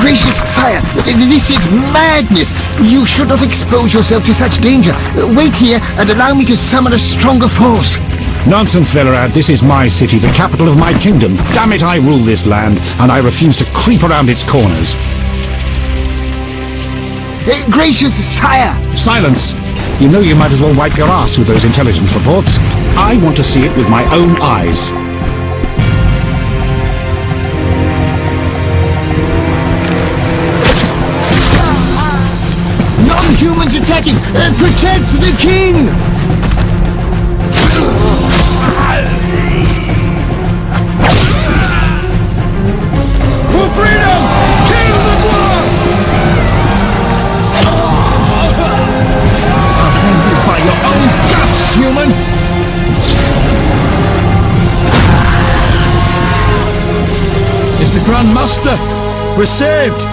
Gracious sire, this is madness. You should not expose yourself to such danger. Wait here and allow me to summon a stronger force. Nonsense, Velerad. This is my city, the capital of my kingdom. Damn it, I rule this land, and I refuse to creep around its corners. Gracious sire! Silence! You know you might as well wipe your ass with those intelligence reports. I want to see it with my own eyes. Non-humans attacking! Protect the king! For freedom! Kill the world! I'll hang you by your own guts, human! It's the Grand Master! We're saved!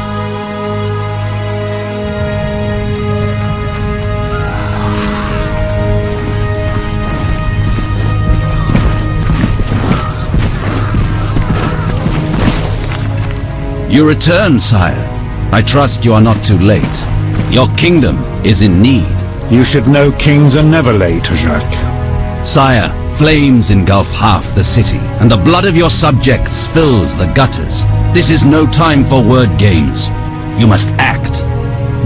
You return, sire. I trust you are not too late. Your kingdom is in need. You should know kings are never late, Jacques. Sire, flames engulf half the city, and the blood of your subjects fills the gutters. This is no time for word games. You must act.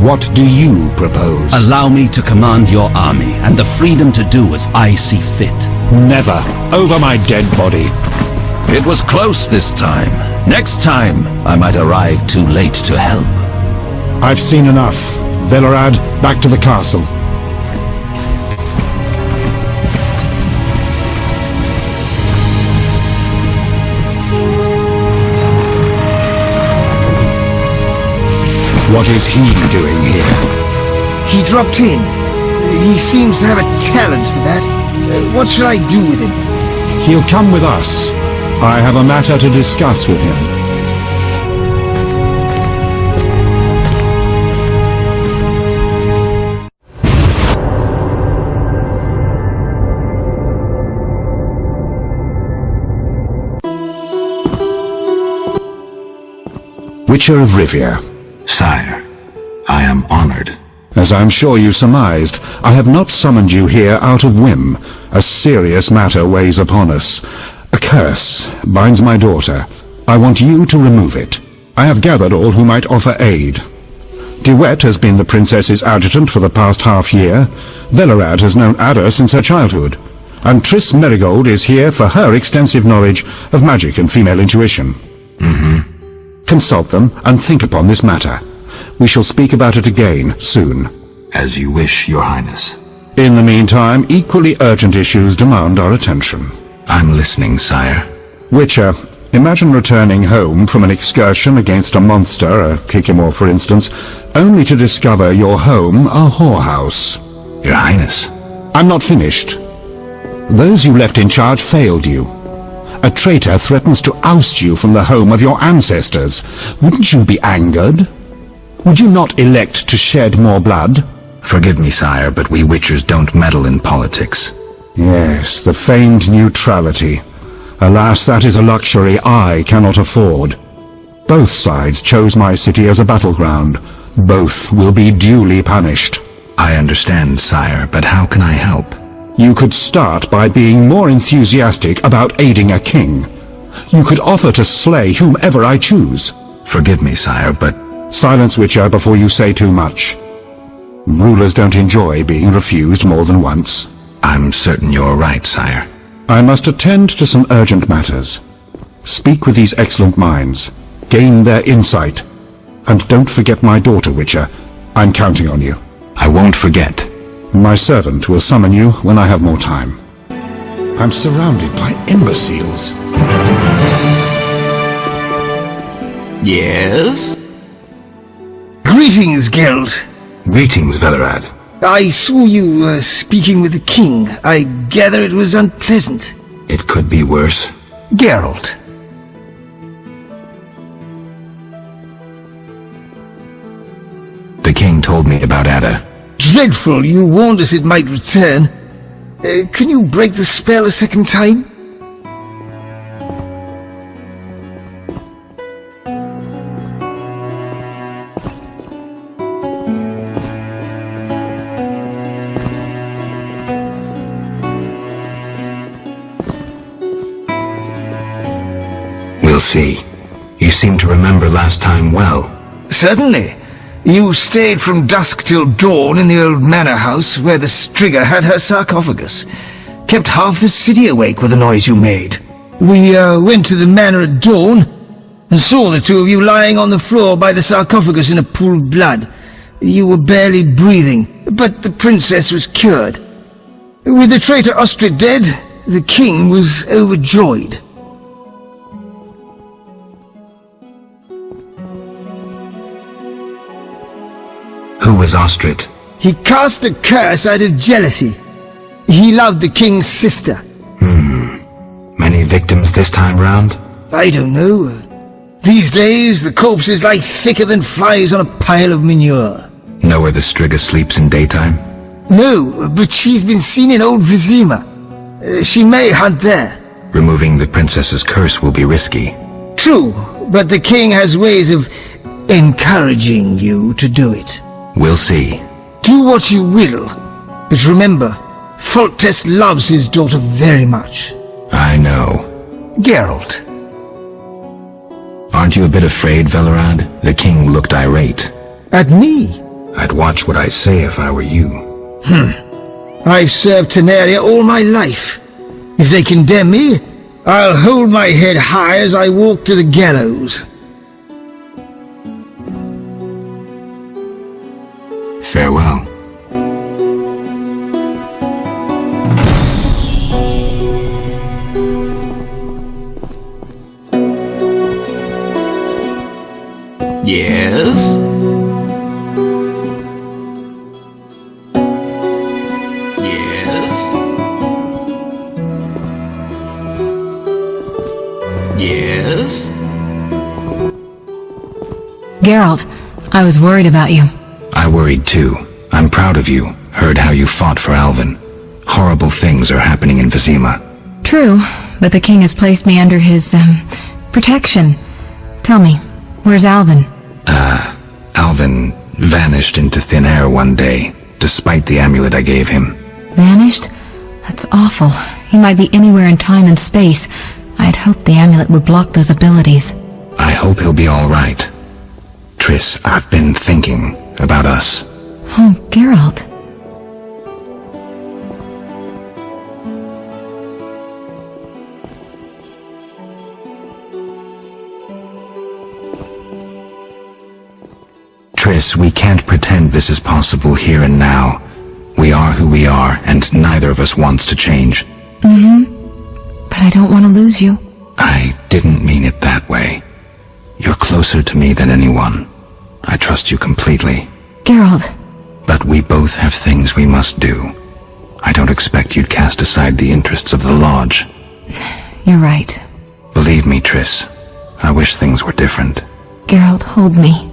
What do you propose? Allow me to command your army, and the freedom to do as I see fit. Never. Over my dead body. It was close this time. Next time, I might arrive too late to help. I've seen enough. Velerad, back to the castle. What is he doing here? He dropped in. He seems to have a talent for that. What shall I do with him? He'll come with us. I have a matter to discuss with him. Witcher of Rivia. Sire, I am honored. As I'm sure you surmised, I have not summoned you here out of whim. A serious matter weighs upon us. A curse binds my daughter. I want you to remove it. I have gathered all who might offer aid. DeWitt has been the princess's adjutant for the past half-year. Velerad has known Ada since her childhood. And Triss Merigold is here for her extensive knowledge of magic and female intuition. Consult them and think upon this matter. We shall speak about it again soon. As you wish, Your Highness. In the meantime, equally urgent issues demand our attention. I'm listening, sire. Witcher, imagine returning home from an excursion against a monster, a Kikimor for instance, only to discover your home a whorehouse. Your Highness. I'm not finished. Those you left in charge failed you. A traitor threatens to oust you from the home of your ancestors. Wouldn't you be angered? Would you not elect to shed more blood? Forgive me, sire, but we Witchers don't meddle in politics. Yes, the famed neutrality. Alas, that is a luxury I cannot afford. Both sides chose my city as a battleground. Both will be duly punished. I understand, sire, but how can I help? You could start by being more enthusiastic about aiding a king. You could offer to slay whomever I choose. Forgive me, sire, but... Silence, Witcher, before you say too much. Rulers don't enjoy being refused more than once. I'm certain you're right, sire. I must attend to some urgent matters. Speak with these excellent minds. Gain their insight. And don't forget my daughter, Witcher. I'm counting on you. I won't forget. My servant will summon you when I have more time. I'm surrounded by imbeciles. Yes? Greetings, Geralt. Greetings, Velerad. I saw you speaking with the king. I gather it was unpleasant. It could be worse. Geralt. The king told me about Ada. Dreadful, you warned us it might return. Can you break the spell a second time? see. You seem to remember last time well. Certainly. You stayed from dusk till dawn in the old manor house where the Striga had her sarcophagus. Kept half the city awake with the noise you made. We went to the manor at dawn and saw the two of you lying on the floor by the sarcophagus in a pool of blood. You were barely breathing, but the princess was cured. With the traitor Xsplit dead, the king was overjoyed. Who was Xsplit? He cast the curse out of jealousy. He loved the king's sister. Many victims this time round? I don't know. These days, the corpses lie thicker than flies on a pile of manure. Know where the Striga sleeps in daytime? No, but she's been seen in old Vizima. She may hunt there. Removing the princess's curse will be risky. True, but the king has ways of encouraging you to do it. We'll see. Do what you will, but remember, Foltest loves his daughter very much. I know. Geralt. Aren't you a bit afraid, Velerad? The king looked irate. At me? I'd watch what I say if I were you. I've served Temeria all my life. If they condemn me, I'll hold my head high as I walk to the gallows. Farewell. Yes? Yes? Yes? Geralt, I was worried about you. I worried too. I'm proud of you. Heard how you fought for Alvin. Horrible things are happening in Vizima. True, but the king has placed me under his, protection. Tell me, where's Alvin? Alvin vanished into thin air one day, despite the amulet I gave him. Vanished? That's awful. He might be anywhere in time and space. I had hoped the amulet would block those abilities. I hope he'll be all right. Triss, I've been thinking about us. Oh, Geralt. Triss, we can't pretend this is possible here and now. We are who we are, and neither of us wants to change. But I don't want to lose you. I didn't mean it that way. You're closer to me than anyone. I trust you completely. Geralt. But we both have things we must do. I don't expect you'd cast aside the interests of the Lodge. You're right. Believe me, Triss. I wish things were different. Geralt, hold me.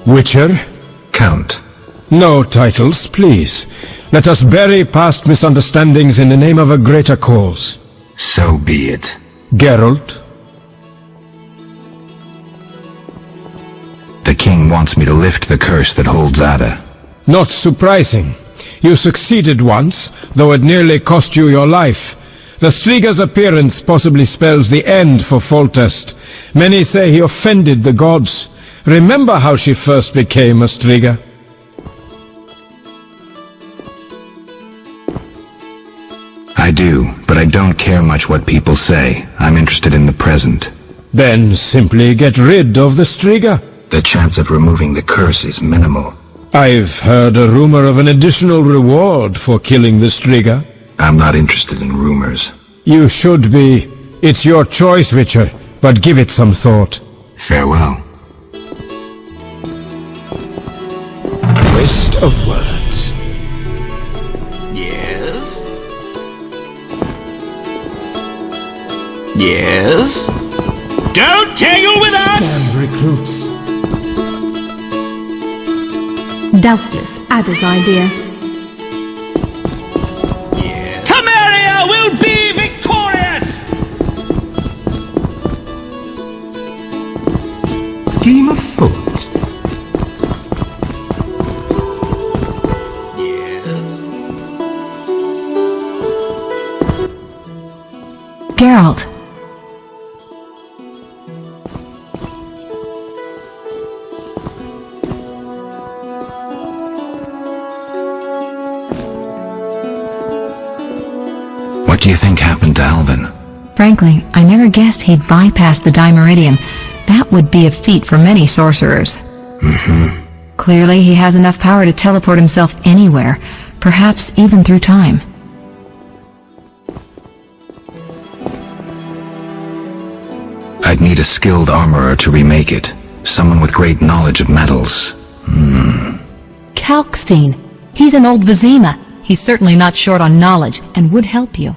Witcher? Count. No titles, please. Let us bury past misunderstandings in the name of a greater cause. So be it. Geralt? The king wants me to lift the curse that holds Ada. Not surprising. You succeeded once, though it nearly cost you your life. The Striga's appearance possibly spells the end for Foltest. Many say he offended the gods. Remember how she first became a Striga? I do, but I don't care much what people say. I'm interested in the present. Then simply get rid of the Striga. The chance of removing the curse is minimal. I've heard a rumor of an additional reward for killing the Striga. I'm not interested in rumors. You should be. It's your choice, Witcher, but give it some thought. Farewell. Waste of words. Yes? Yes? Don't tangle with us! Damn recruits. Doubtless Ada's idea. Temeria will be victorious! Scheme afoot. Geralt. What do you think happened to Alvin? Frankly, I never guessed he'd bypass the Dimeridium. That would be a feat for many sorcerers. Clearly, he has enough power to teleport himself anywhere, perhaps even through time. I'd need a skilled armorer to remake it. Someone with great knowledge of metals. Kalkstein. He's an old Vizima. He's certainly not short on knowledge and would help you.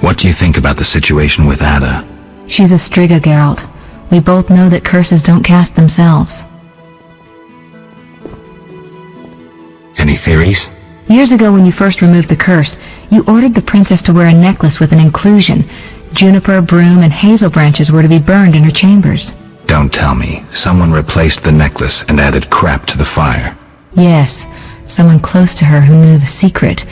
What do you think about the situation with Ada? She's a Striga, Geralt. We both know that curses don't cast themselves. Any theories? Years ago when you first removed the curse, you ordered the princess to wear a necklace with an inclusion. Juniper, broom, and hazel branches were to be burned in her chambers. Don't tell me. Someone replaced the necklace and added crap to the fire. Yes, someone close to her who knew the secret.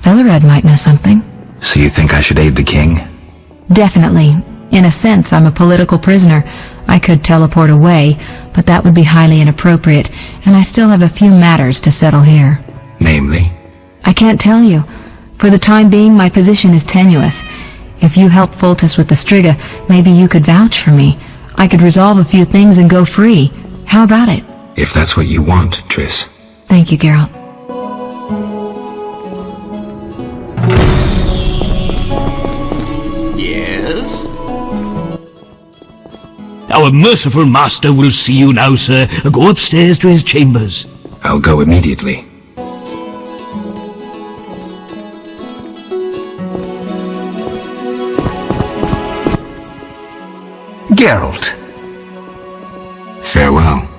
Bellered might know something. So you think I should aid the king? Definitely. In a sense, I'm a political prisoner. I could teleport away, but that would be highly inappropriate, and I still have a few matters to settle here. Namely? I can't tell you. For the time being, my position is tenuous. If you help Foltest with the Striga, maybe you could vouch for me. I could resolve a few things and go free. How about it? If that's what you want, Triss. Thank you, Geralt. Yes? Our merciful master will see you now, sir. Go upstairs to his chambers. I'll go immediately. Geralt. Farewell.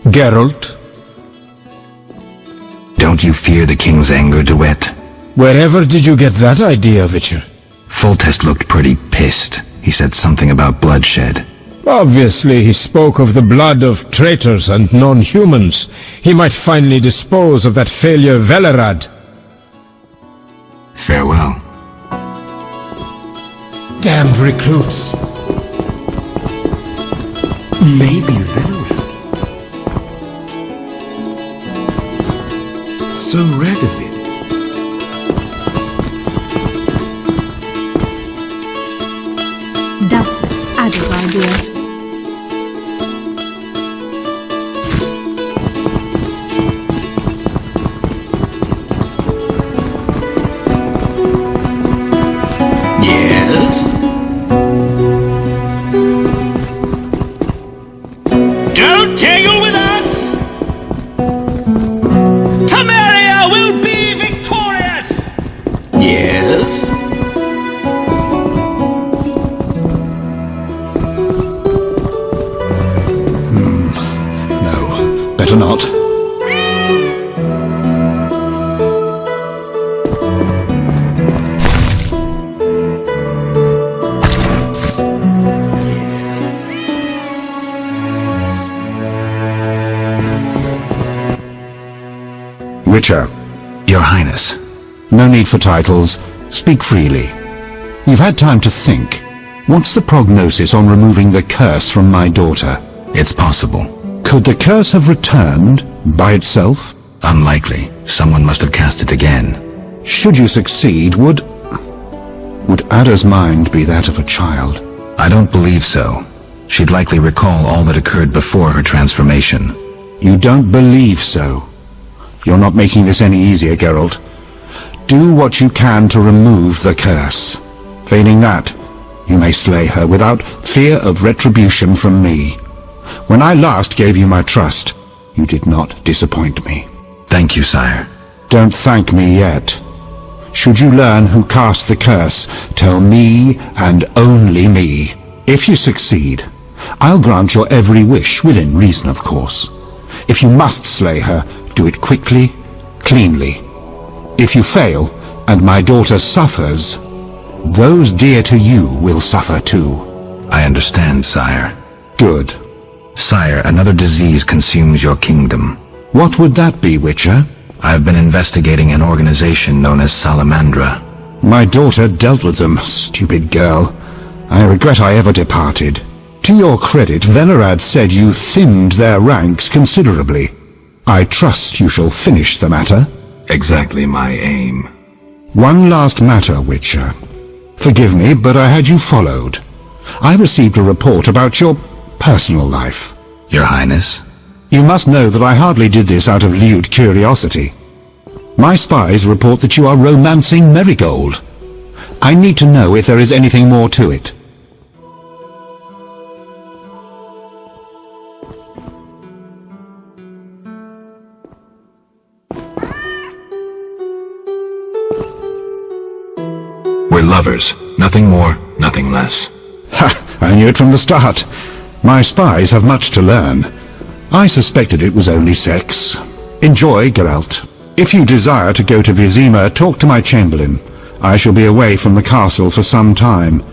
Geralt, Don't you fear the king's anger, DeWitt? wherever did you get that idea, Witcher? Foltest looked pretty pissed. He said something about bloodshed. Obviously, he spoke of the blood of traitors and non-humans. He might finally dispose of that failure Velerad. Farewell. Damned recruits. Maybe Venerable. So red of it. Doubtless Ada's idea. Yes? Don't tangle with us! Temeria will be victorious! Yes? No, better not. Witcher, Your Highness. no need for titles. Speak freely. You've had time to think. What's the prognosis on removing the curse from my daughter? It's possible. Could the curse have returned by itself? Unlikely. Someone must have cast it again. Should you succeed, would Ada's mind be that of a child? I don't believe so. She'd likely recall all that occurred before her transformation. You don't believe so. You're not making this any easier, Geralt. Do what you can to remove the curse. Failing that, you may slay her without fear of retribution from me. When I last gave you my trust, you did not disappoint me. Thank you, sire. Don't thank me yet. Should you learn who cast the curse, tell me and only me. If you succeed, I'll grant your every wish, within reason, of course. If you must slay her, do it quickly, cleanly. If you fail, and my daughter suffers, those dear to you will suffer too. I understand, sire. Good. Sire, another disease consumes your kingdom. What would that be, Witcher? I've been investigating an organization known as Salamandra. My daughter dealt with them, stupid girl. I regret I ever departed. To your credit, Velerad said you thinned their ranks considerably. I trust you shall finish the matter. Exactly my aim. One last matter, Witcher. Forgive me, but I had you followed. I received a report about your personal life. Your Highness? You must know that I hardly did this out of lewd curiosity. My spies report that you are romancing Marigold. I need to know if there is anything more to it. We're lovers. Nothing more, nothing less. Ha! I knew it from the start. My spies have much to learn. I suspected it was only sex. Enjoy, Geralt. If you desire to go to Vizima, talk to my chamberlain. I shall be away from the castle for some time.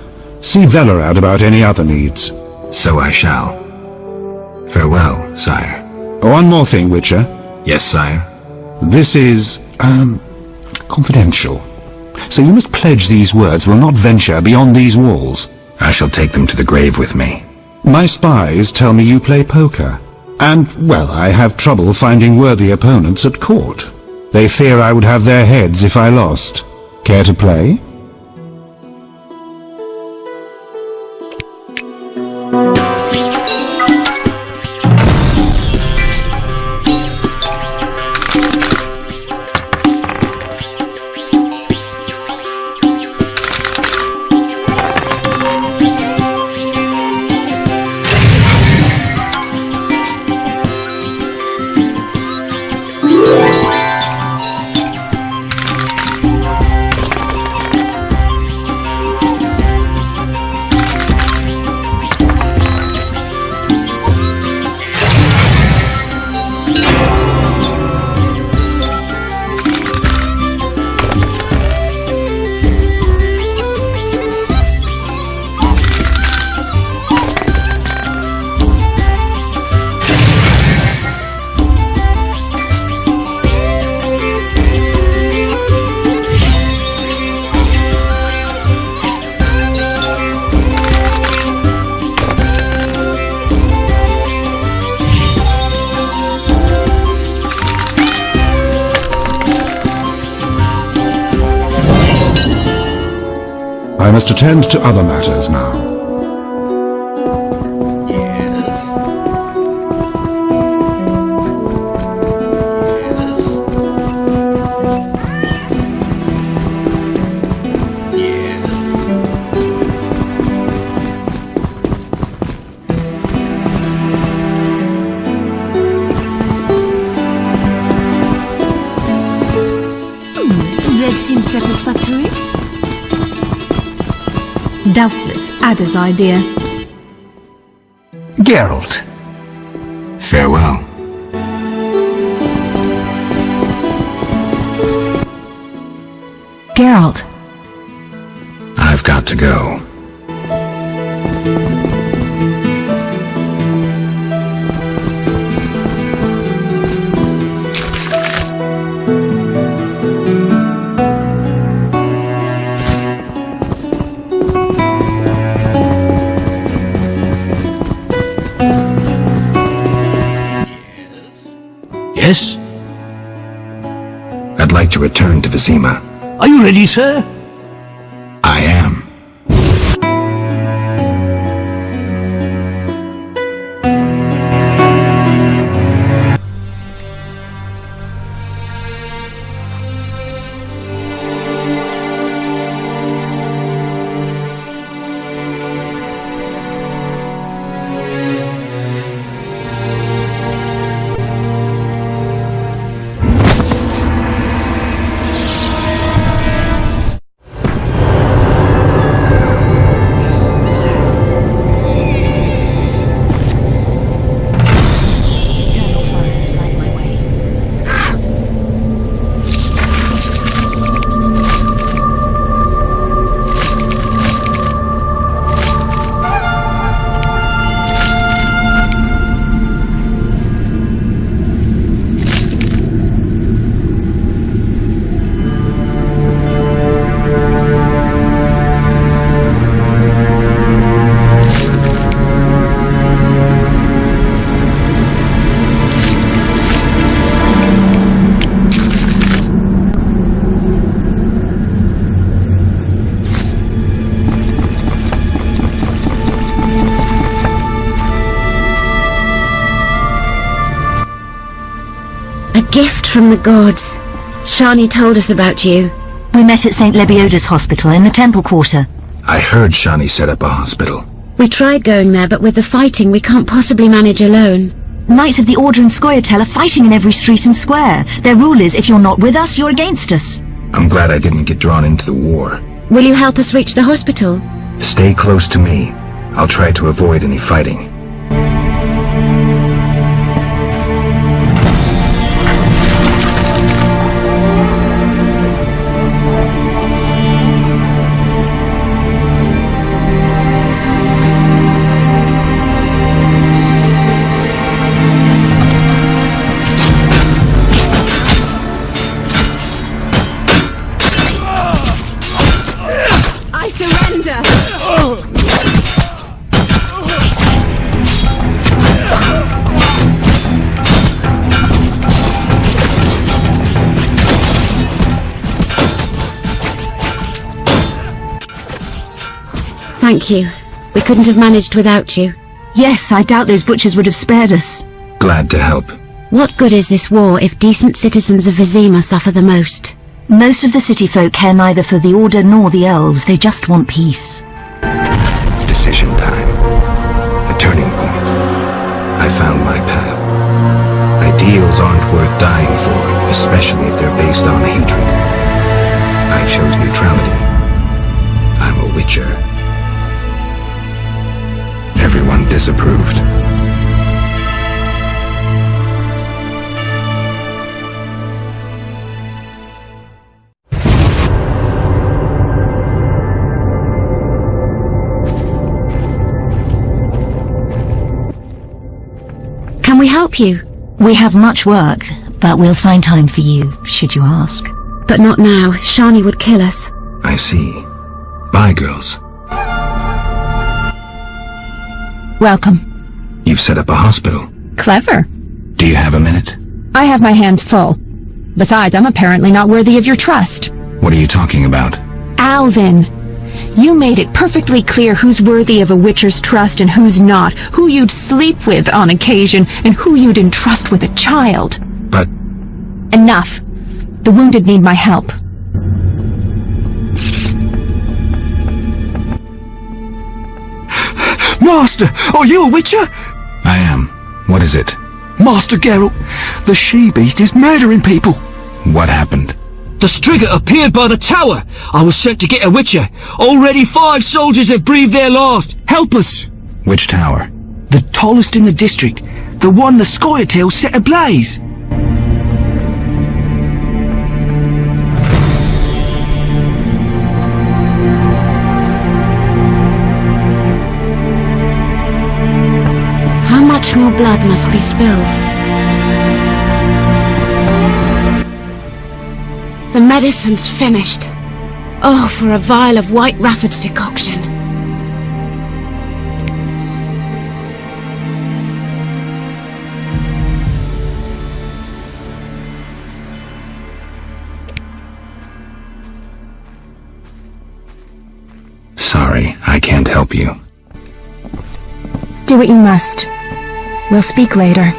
See Velerad about any other needs. So I shall. Farewell, sire. One more thing, Witcher. Yes, sire. This is, confidential. So you must pledge these words will not venture beyond these walls. I shall take them to the grave with me. My spies tell me you play poker. And, well, I have trouble finding worthy opponents at court. They fear I would have their heads if I lost. Care to play? I must attend to other matters now. Yes. Yes. That seems satisfactory. Doubtless Ada's idea. Geralt. Farewell. Geralt. I've got to go. Yes? I'd like to return to Vizima. Are you ready, sir? I am. gift from the gods. Shani told us about you. We met at St. Lebioda's hospital in the Temple Quarter. I heard Shani set up a hospital. We tried going there, but with the fighting, we can't possibly manage alone. Knights of the Order and Scoia'tael are fighting in every street and square. Their rule is, if you're not with us, you're against us. I'm glad I didn't get drawn into the war. Will you help us reach the hospital? Stay close to me. I'll try to avoid any fighting. I surrender! Thank you. We couldn't have managed without you. Yes, I doubt those butchers would have spared us. Glad to help. What good is this war if decent citizens of Vizima suffer the most? Most of the city folk care neither for the Order nor the elves. They just want peace. Decision time. A turning point. I found my path. Ideals aren't worth dying for, especially if they're based on hatred. I chose neutrality. I'm a witcher. Everyone disapproved. Can we help you? We have much work, but we'll find time for you, should you ask. But not now. Shani would kill us. I see. Bye, girls. Welcome. You've set up a hospital. Clever. Do you have a minute? I have my hands full. Besides, I'm apparently not worthy of your trust. What are you talking about? Alvin, you made it perfectly clear who's worthy of a witcher's trust and who's not, who you'd sleep with on occasion, and who you'd entrust with a child. But... Enough. The wounded need my help. Master, are you a witcher? I am. What is it? Master Geralt, the she-beast is murdering people. What happened? The Striga appeared by the tower. I was sent to get a witcher. Already 5 soldiers have breathed their last. Help us. Which tower? The tallest in the district. The one the Scoia'tael set ablaze. How much more blood must be spilled? The medicine's finished. Oh, for a vial of White Rafford's decoction. Sorry, I can't help you. Do what you must. We'll speak later.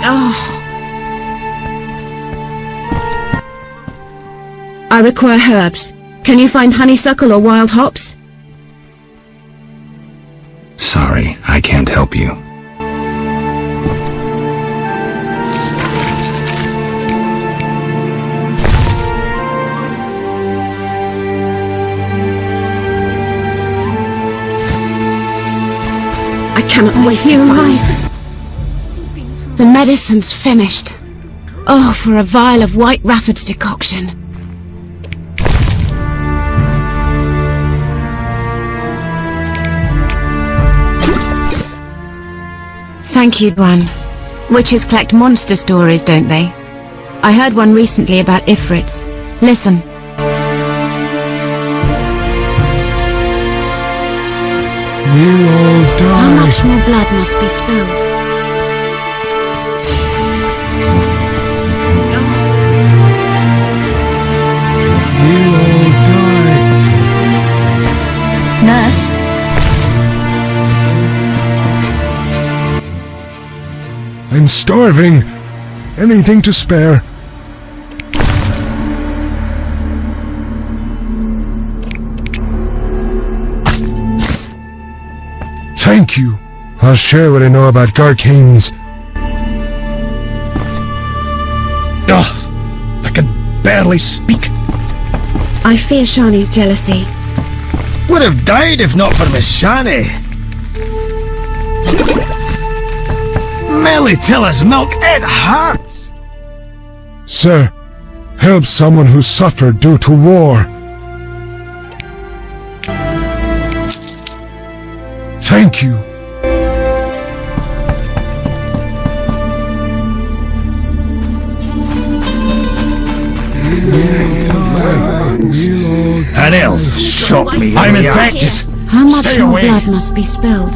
Oh. I require herbs. Can you find honeysuckle or wild hops? Sorry, I can't help you. I cannot wait to fight. The medicine's finished. Oh, for a vial of White Rafford's decoction. Thank you, Dwan. Witches collect monster stories, don't they? I heard one recently about Ifrits. Listen. We'll all die. How much more blood must be spilled? We'll all die. Nurse? I'm starving. anything to spare. Thank you. I'll share what I know about Garcanes. I can barely speak. I fear Shani's jealousy. Would have died if not for Miss Shani. Melitilla's milk, it hurts! Sir, help someone who suffered due to war. Thank you. An elf shot me. I'm infected. How much Stay more away. blood must be spilled?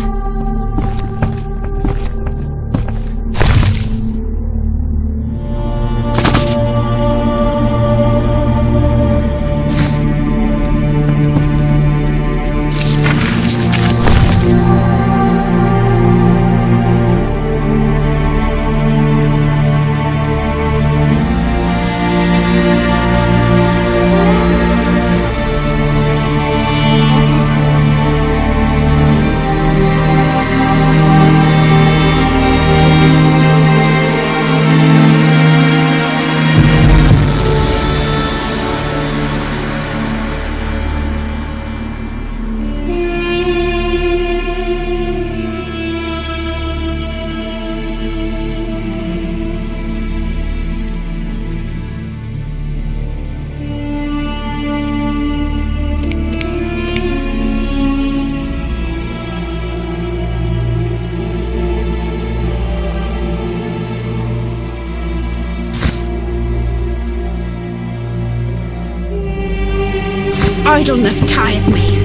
Idleness tires me.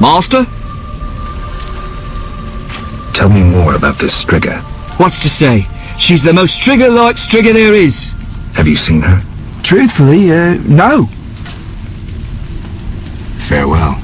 Master? Tell me more about this Striga. What's to say? She's the most Striga-like Striga there is. Have you seen her? Truthfully, no. Farewell.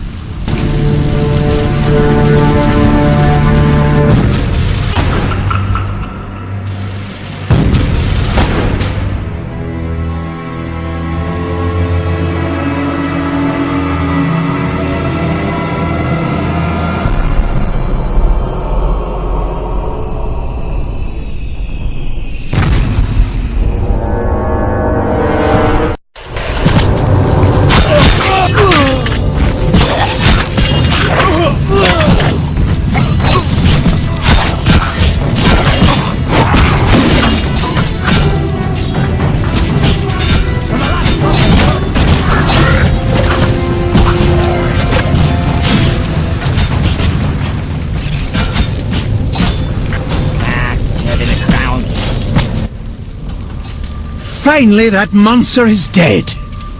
Finally, that monster is dead.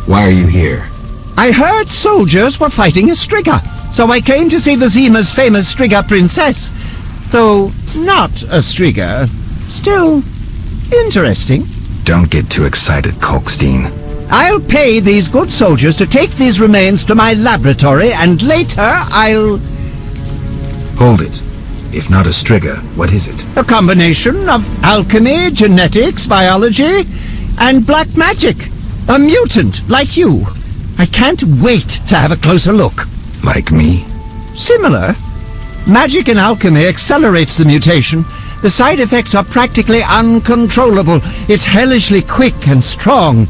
Why are you here? I heard soldiers were fighting a Striga, so I came to see Vizima's famous Striga princess. Though not a Striga, still interesting. Don't get too excited, Kalkstein. I'll pay these good soldiers to take these remains to my laboratory, and later I'll... Hold it. If not a Striga, what is it? A combination of alchemy, genetics, biology, and black magic. A mutant, like you. I can't wait to have a closer look. Like me? Similar. Magic and alchemy accelerates the mutation. The side effects are practically uncontrollable. It's hellishly quick and strong.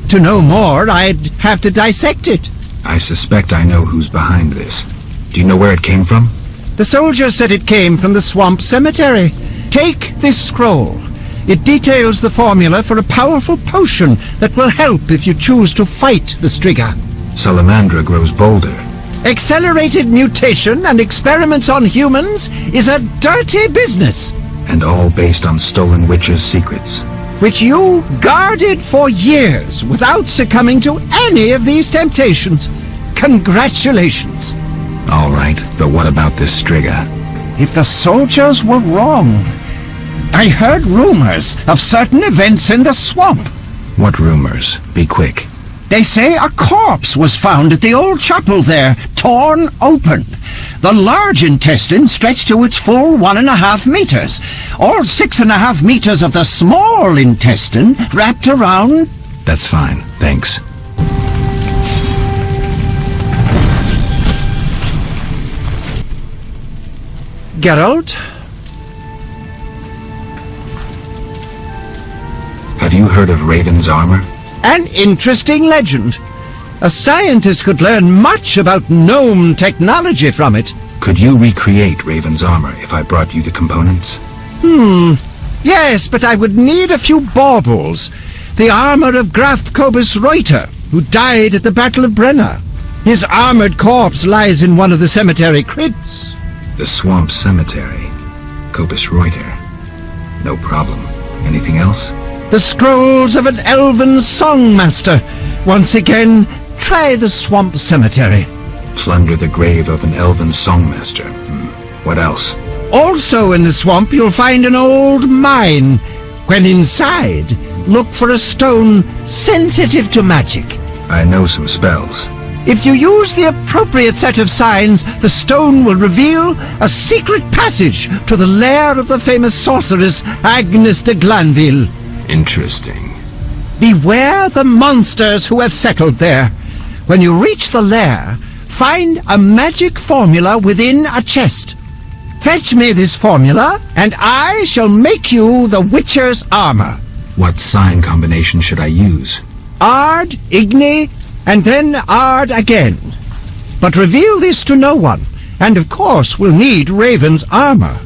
To know more, I'd have to dissect it. I suspect I know who's behind this. Do you know where it came from? The soldier said it came from the swamp cemetery. Take this scroll. It details the formula for a powerful potion that will help if you choose to fight the Striga. Salamandra grows bolder. Accelerated mutation and experiments on humans is a dirty business. And all based on stolen witches' secrets. Which you guarded for years without succumbing to any of these temptations. Congratulations. All right, but what about this Striga? If the soldiers were wrong, I heard rumors of certain events in the swamp. What rumors? Be quick. They say a corpse was found at the old chapel there, torn open. The large intestine stretched to its full 1.5 meters. All 6.5 meters of the small intestine wrapped around... That's fine, thanks. Geralt? Have you heard of Raven's armor? An interesting legend. A scientist could learn much about gnome technology from it. Could you recreate Raven's armor if I brought you the components? Yes, but I would need a few baubles. The armor of Graf Kobus Reuter, who died at the Battle of Brenna. His armored corpse lies in one of the cemetery crypts. The swamp cemetery. Kobus Reuter. No problem. Anything else? The scrolls of an elven songmaster. Once again, try the swamp cemetery. Plunder the grave of an elven songmaster. What else? Also in the swamp you'll find an old mine. When inside, look for a stone sensitive to magic. I know some spells. If you use the appropriate set of signs, the stone will reveal a secret passage to the lair of the famous sorceress Agnes de Glanville. Interesting. Beware the monsters who have settled there. When you reach the lair, find a magic formula within a chest. Fetch me this formula, and I shall make you the Witcher's armor. What sign combination should I use? Ard, Igni, and then Ard again. But reveal this to no one, and of course we'll need Raven's armor.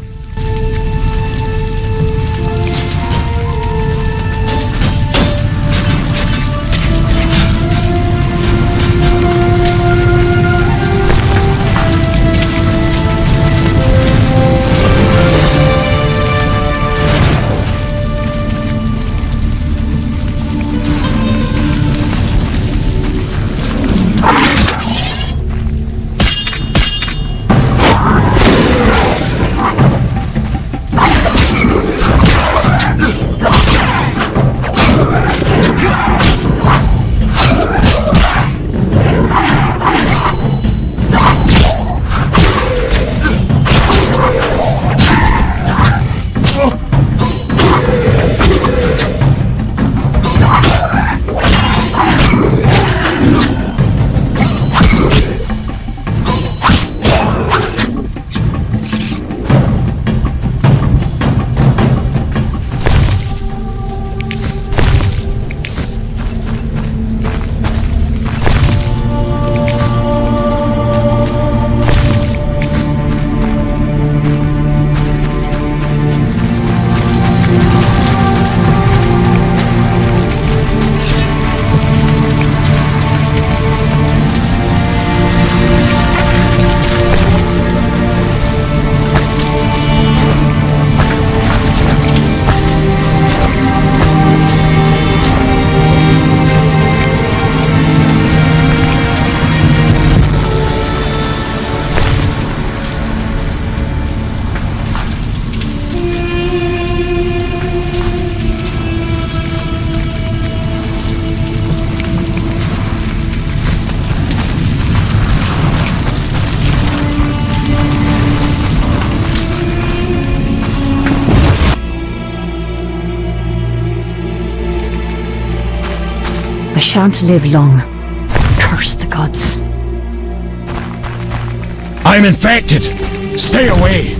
shan't live long. Curse the gods. I'm infected! Stay away!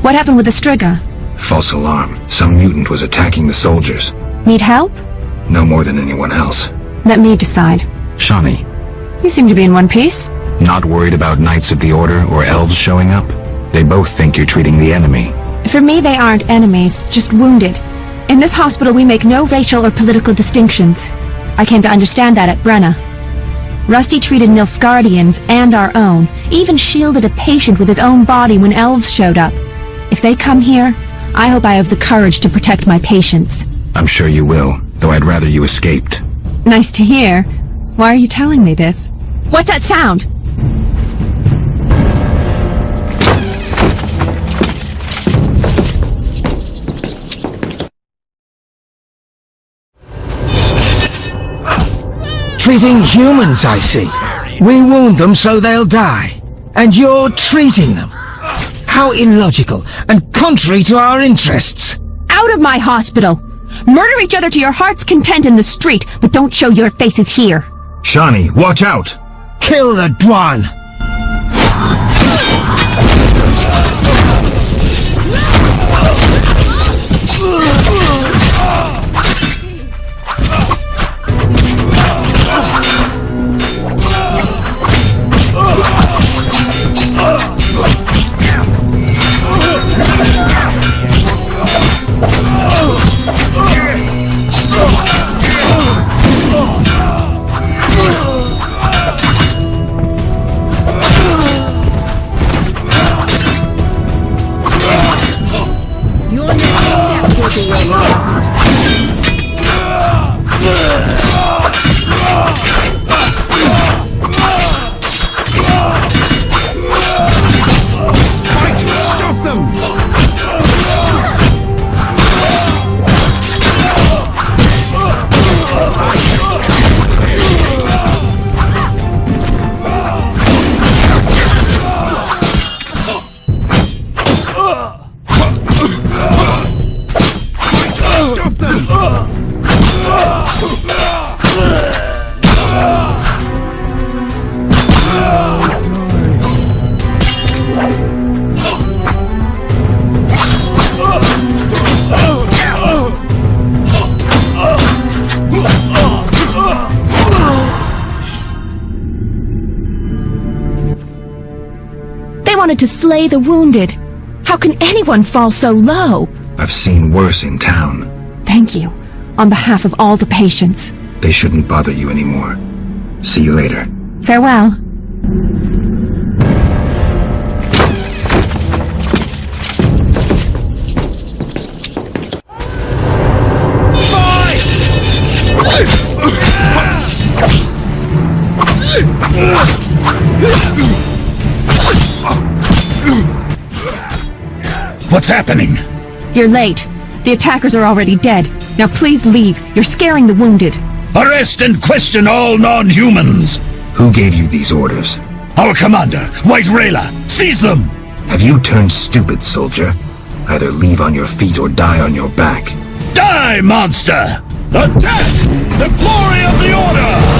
What happened with the Striga? False alarm. Some mutant was attacking the soldiers. Need help? No more than anyone else. Let me decide. Shawnee, You seem to be in one piece. not worried about Knights of the Order or elves showing up? They both think you're treating the enemy. For me, they aren't enemies, just wounded. In this hospital, we make no racial or political distinctions. I came to understand that at Brenna. Rusty treated Nilfgaardians and our own, even shielded a patient with his own body when elves showed up. If they come here, I hope I have the courage to protect my patients. I'm sure you will, though I'd rather you escaped. Nice to hear. Why are you telling me this? What's that sound? Treating humans, I see. We wound them so they'll die. And you're treating them. How illogical and contrary to our interests. Out of my hospital! Murder each other to your heart's content in the street, but don't show your faces here. Shawnee, watch out! Kill the Dwan! They wanted to slay the wounded. How can anyone fall so low? I've seen worse in town. Thank you, on behalf of all the patients. They shouldn't bother you anymore. See you later. Farewell. What's happening? You're late. The attackers are already dead. Now please leave. You're scaring the wounded. Arrest and question all non-humans! Who gave you these orders? Our commander, White Rayla! Seize them! Have you turned stupid, soldier? Either leave on your feet or die on your back. Die, monster! Attack! The glory of the Order!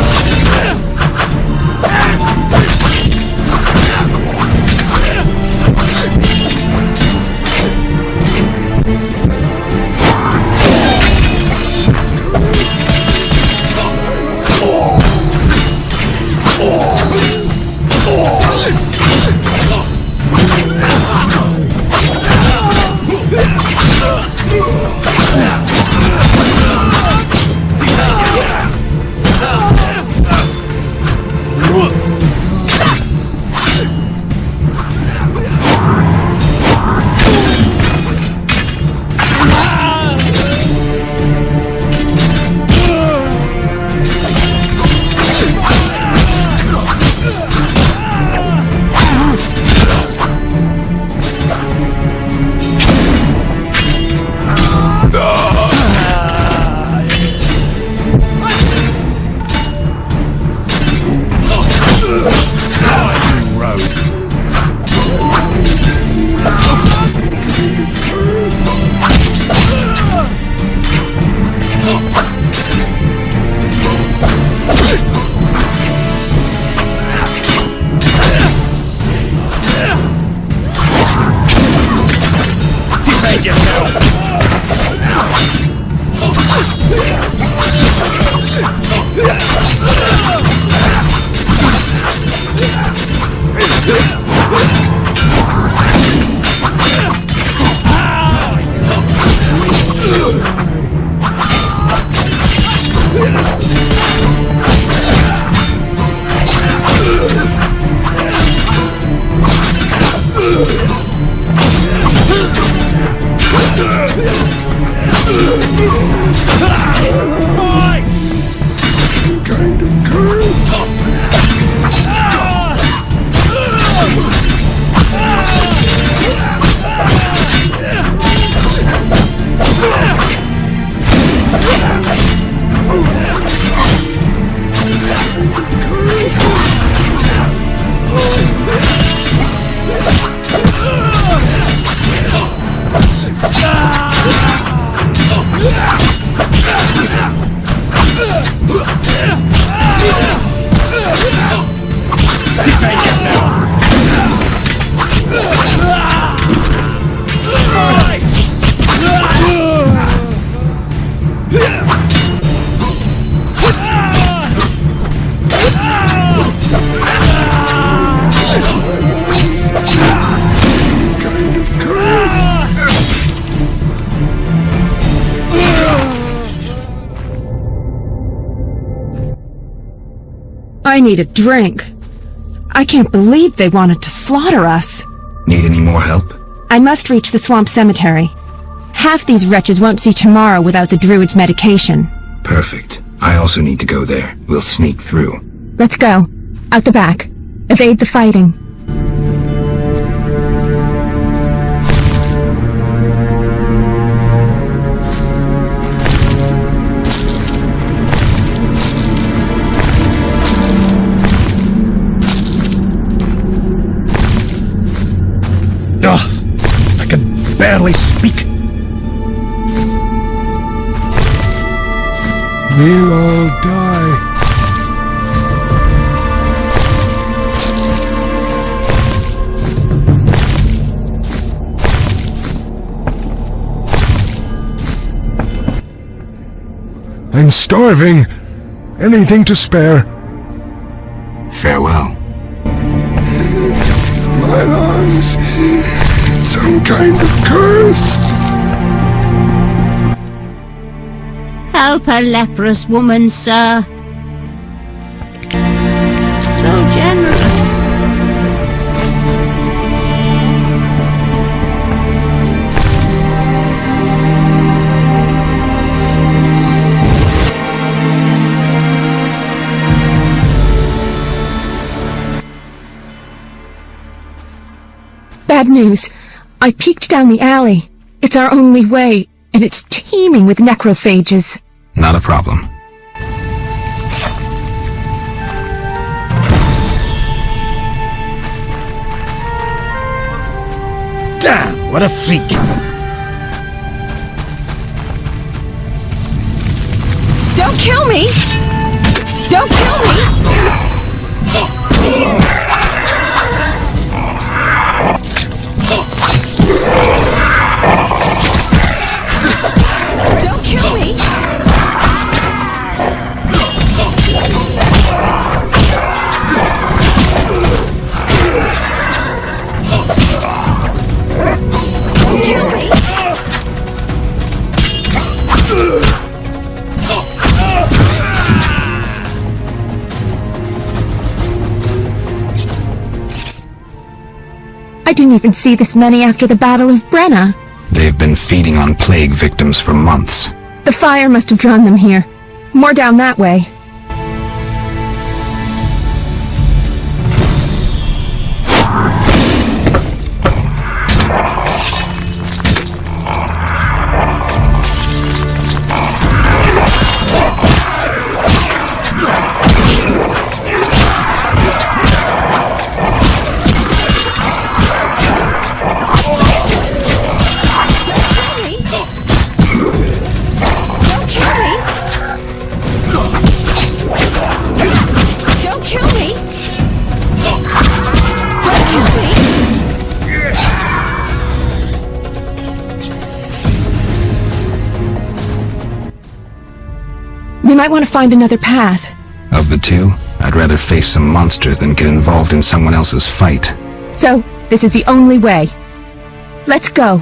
I need a drink. I can't believe they wanted to slaughter us. Need any more help? I must reach the swamp cemetery. Half these wretches won't see tomorrow without the druid's medication. Perfect. I also need to go there. We'll sneak through. Let's go. Out the back. Evade the fighting. Ugh, I can barely speak. We'll all die. I'm starving. Anything to spare. Farewell. My lungs. Some kind of curse. Help a leprous woman, sir. So generous. Bad news. I peeked down the alley. It's our only way, and it's teeming with necrophages. Not a problem. Damn, what a freak. Don't kill me! Don't kill me! Don't kill me! Don't kill me! I didn't even see this many after the Battle of Brenna. They've been feeding on plague victims for months. The fire must have drawn them here. More down that way. We might want to find another path. Of the two, I'd rather face some monsters than get involved in someone else's fight. So, this is the only way. Let's go.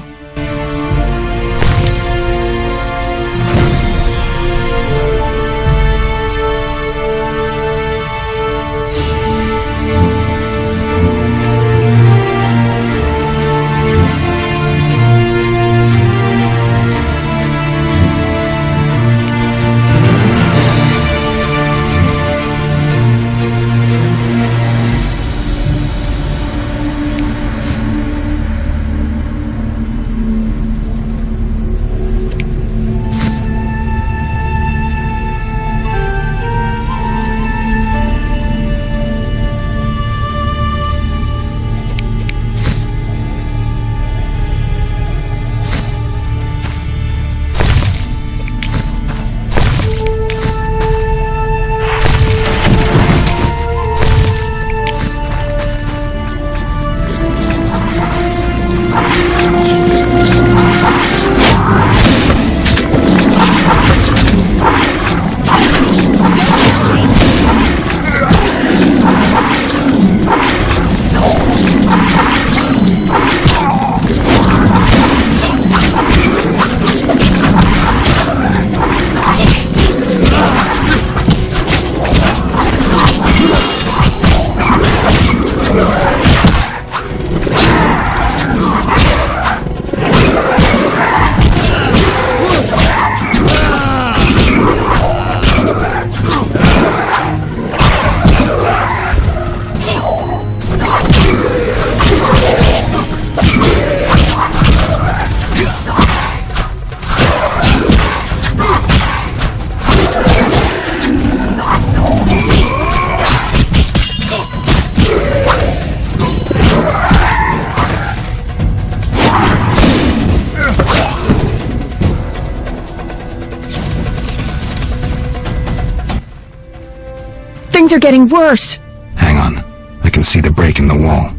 Things are getting worse. Hang on. I can see the break in the wall.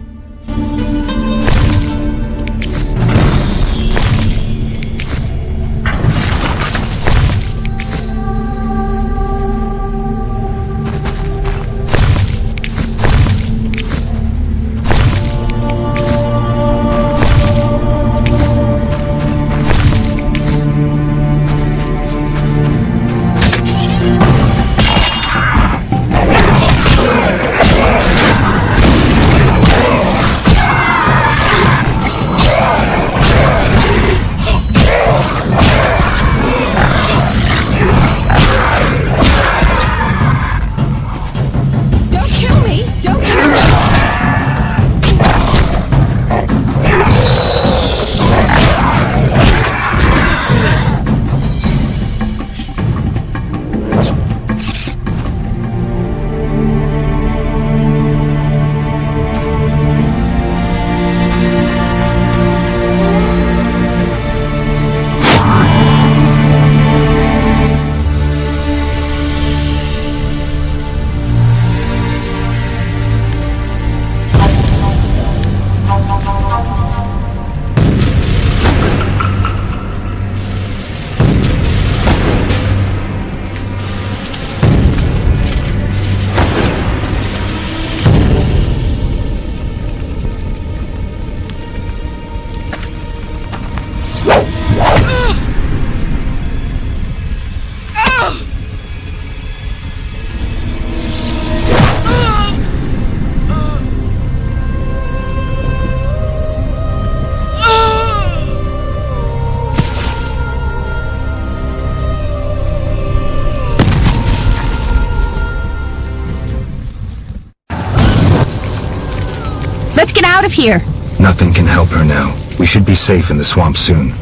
get out of here! Nothing can help her now. We should be safe in the swamp soon.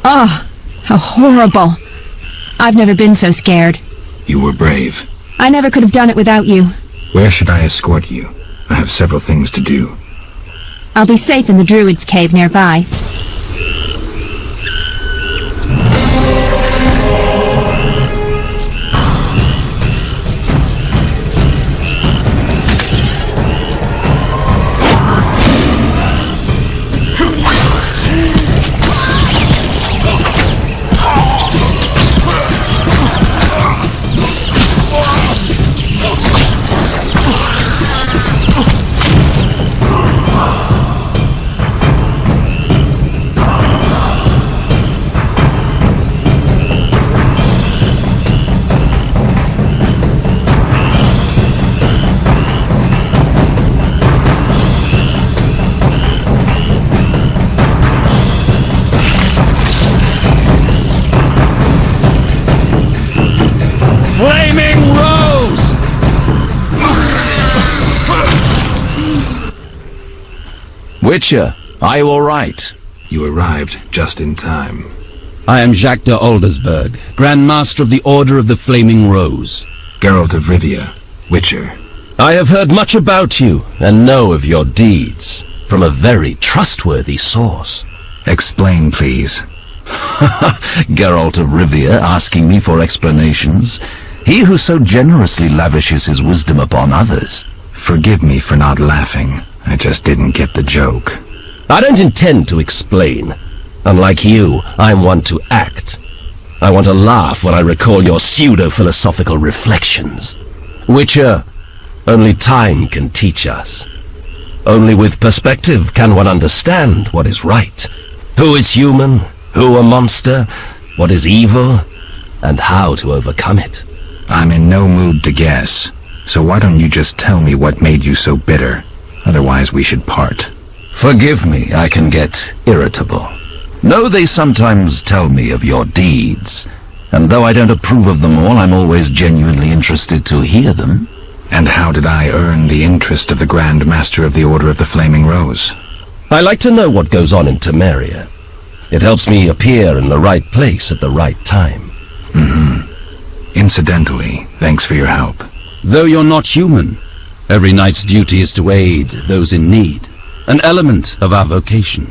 Oh, how horrible. I've never been so scared. You were brave. I never could have done it without you. Where should I escort you? I have several things to do. I'll be safe in the Druid's cave nearby. Witcher, are you alright? You arrived just in time. I am Jacques de Aldersberg, Grand Master of the Order of the Flaming Rose. Geralt of Rivia, Witcher. I have heard much about you, and know of your deeds, from a very trustworthy source. Explain, please. Geralt of Rivia asking me for explanations. He who so generously lavishes his wisdom upon others. Forgive me for not laughing. I just didn't get the joke. I don't intend to explain. Unlike you, I'm one to act. I want to laugh when I recall your pseudo-philosophical reflections. Witcher, only time can teach us. Only with perspective can one understand what is right. Who is human, who a monster, what is evil, and how to overcome it. I'm in no mood to guess, so why don't you just tell me what made you so bitter? Otherwise we should part. Forgive me, I can get irritable. Know they sometimes tell me of your deeds, and though I don't approve of them all, I'm always genuinely interested to hear them. And how did I earn the interest of the Grand Master of the Order of the Flaming Rose? I like to know what goes on in Temeria. It helps me appear in the right place at the right time. Incidentally, thanks for your help. Though you're not human, every knight's duty is to aid those in need. An element of our vocation.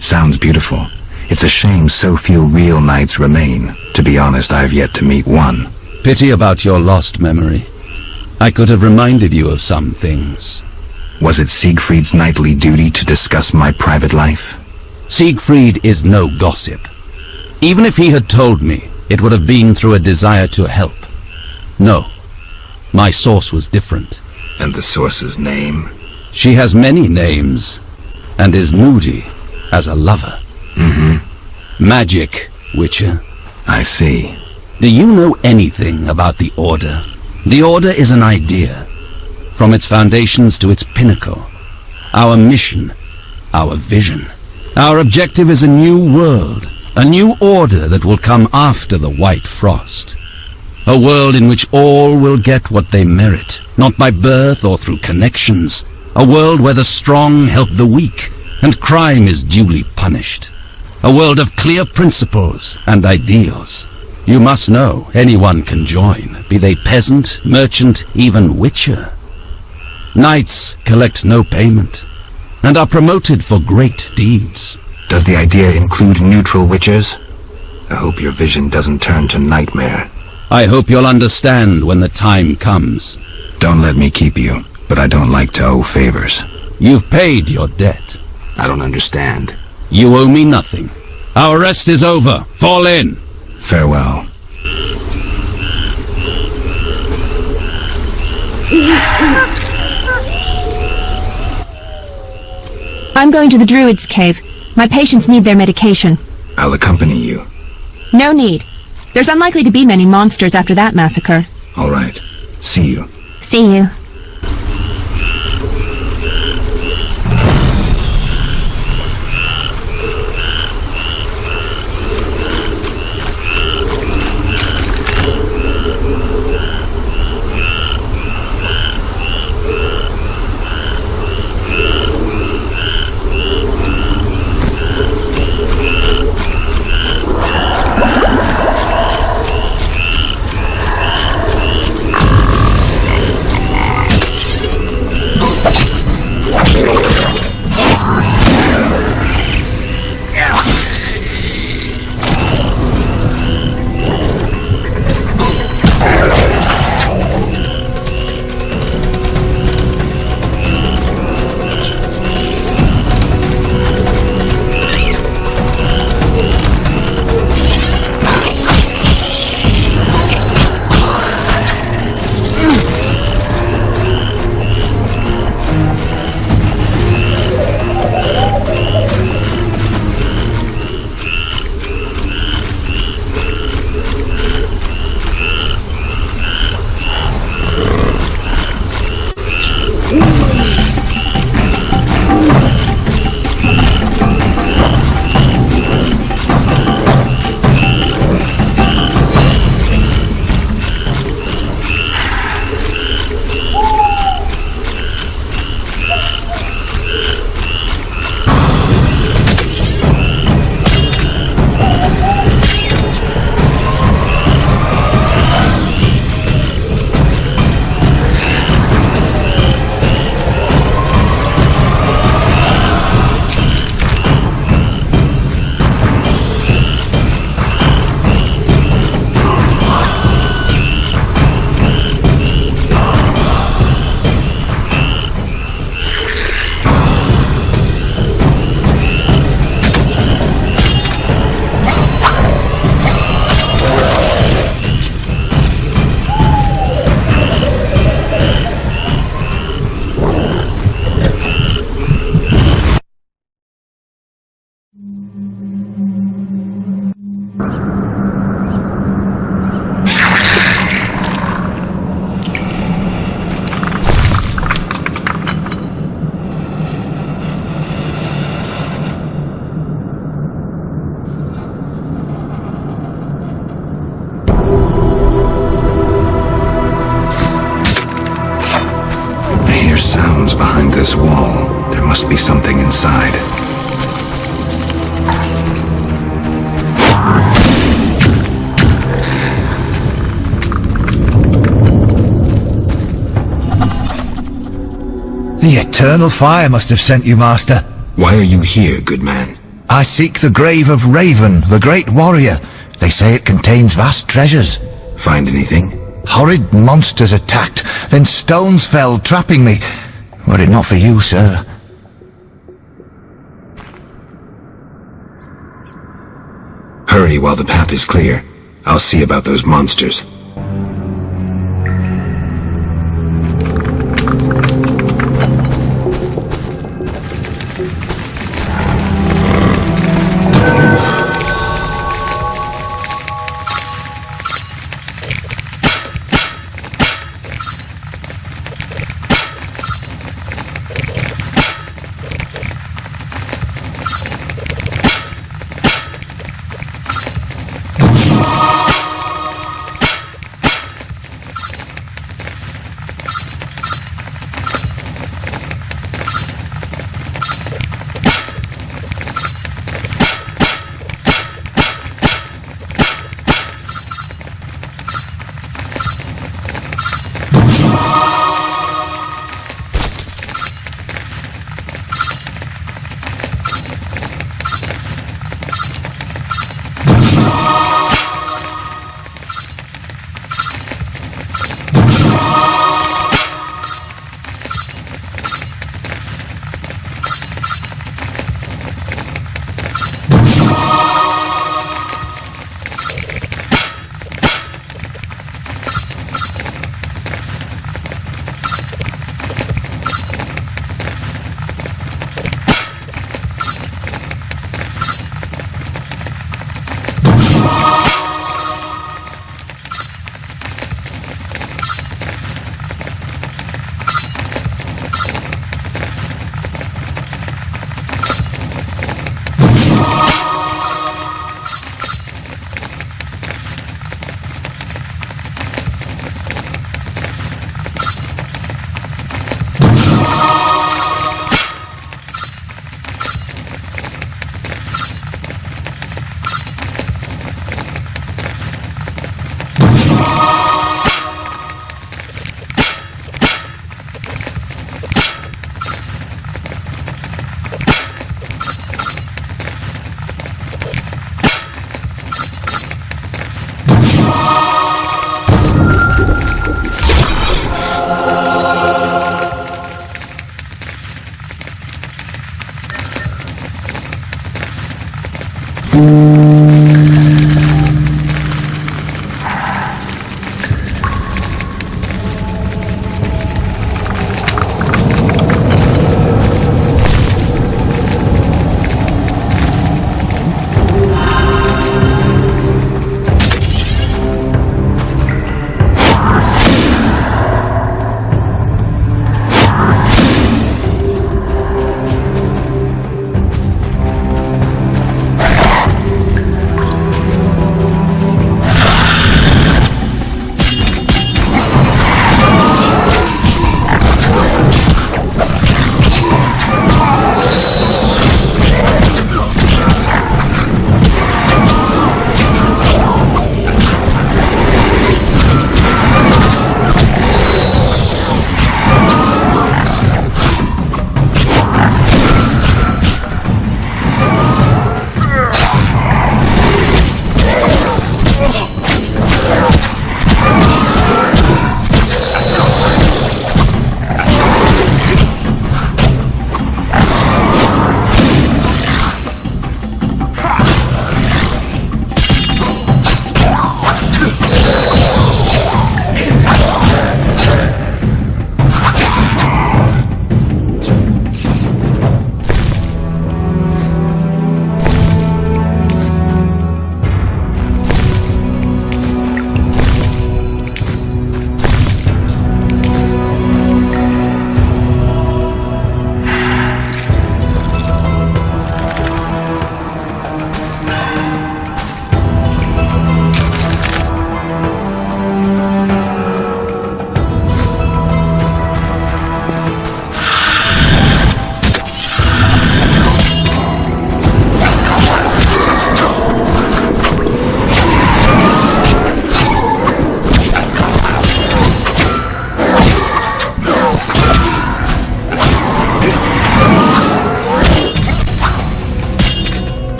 Sounds beautiful. It's a shame so few real knights remain. To be honest, I've yet to meet one. Pity about your lost memory. I could have reminded you of some things. Was it Siegfried's knightly duty to discuss my private life? Siegfried is no gossip. Even if he had told me, it would have been through a desire to help. No, my source was different. And the source's name? She has many names, and is moody as a lover. Magic, Witcher. I see. Do you know anything about the Order? The Order is an idea, from its foundations to its pinnacle. Our mission, our vision. Our objective is a new world, a new order that will come after the White Frost. A world in which all will get what they merit, not by birth or through connections. A world where the strong help the weak, and crime is duly punished. A world of clear principles and ideals. You must know anyone can join, be they peasant, merchant, even witcher. Knights collect no payment, and are promoted for great deeds. Does the idea include neutral witchers? I hope your vision doesn't turn to nightmare. I hope you'll understand when the time comes. Don't let me keep you, but I don't like to owe favors. You've paid your debt. I don't understand. You owe me nothing. Our rest is over. Fall in. Farewell. I'm going to the Druid's cave. My patients need their medication. I'll accompany you. No need. There's unlikely to be many monsters after that massacre. All right. See you. See you. this wall. There must be something inside. The eternal fire must have sent you, Master. Why are you here, good man? I seek the grave of Raven, the great warrior. They say it contains vast treasures. Find anything? Horrid monsters attacked, then stones fell, trapping me. Were it not for you, sir. Hurry while the path is clear. I'll see about those monsters.